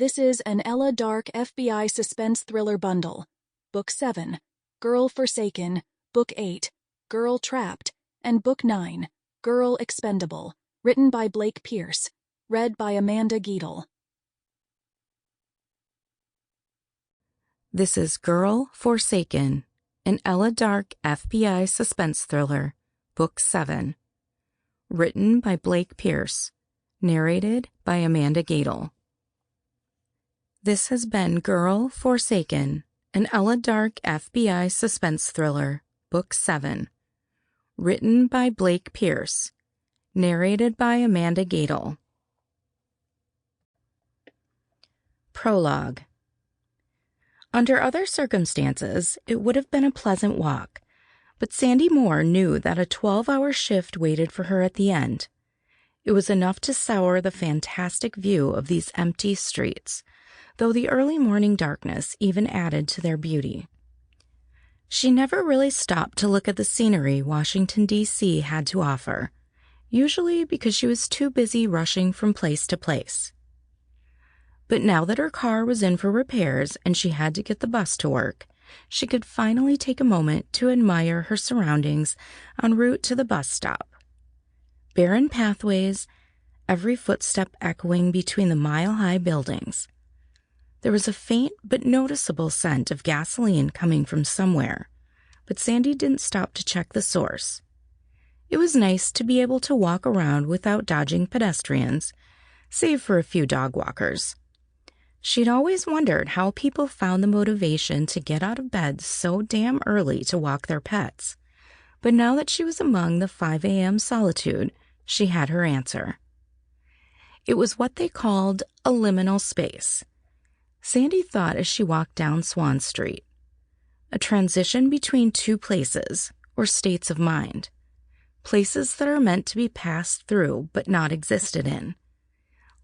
This is an Ella Dark FBI suspense thriller bundle. Book 7, Girl Forsaken, Book 8, Girl Trapped, and Book 9, Girl Expendable, written by Blake Pierce, read by Amanda Goettl. This is Girl Forsaken, an Ella Dark FBI suspense thriller, Book 7, written by Blake Pierce, narrated by Amanda Goettl. This has been Girl Forsaken, an Ella Dark FBI suspense thriller, Book 7, written by Blake Pierce, narrated by Amanda Goettl. Prologue. Under other circumstances, it would have been a pleasant walk, but Sandy Moore knew that a 12-hour shift waited for her at the end. It was enough to sour the fantastic view of these empty streets, though the early morning darkness even added to their beauty. She never really stopped to look at the scenery Washington, D.C. had to offer, usually because she was too busy rushing from place to place. But now that her car was in for repairs and she had to get the bus to work, she could finally take a moment to admire her surroundings en route to the bus stop. Barren pathways, every footstep echoing between the mile-high buildings. There was a faint but noticeable scent of gasoline coming from somewhere, but Sandy didn't stop to check the source. It was nice to be able to walk around without dodging pedestrians, save for a few dog walkers. She'd always wondered how people found the motivation to get out of bed so damn early to walk their pets, but now that she was among the 5 a.m. solitude, she had her answer. It was what they called a liminal space. Sandy thought as she walked down Swan Street. A transition between two places, or states of mind. Places that are meant to be passed through but not existed in.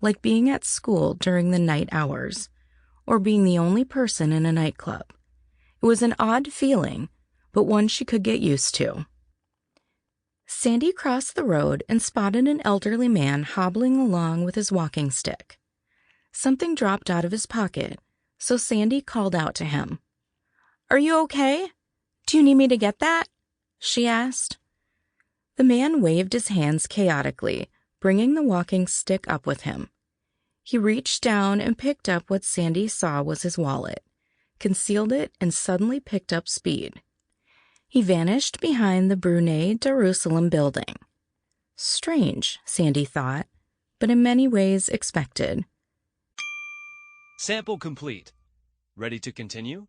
Like being at school during the night hours, or being the only person in a nightclub. It was an odd feeling, but one she could get used to. Sandy crossed the road and spotted an elderly man hobbling along with his walking stick. Something dropped out of his pocket, so Sandy called out to him. "Are you okay? Do you need me to get that?" she asked. The man waved his hands chaotically, bringing the walking stick up with him. He reached down and picked up what Sandy saw was his wallet, concealed it, and suddenly picked up speed. He vanished behind the Brunei Darussalam building. Strange, Sandy thought, but in many ways expected. Sample complete. Ready to continue?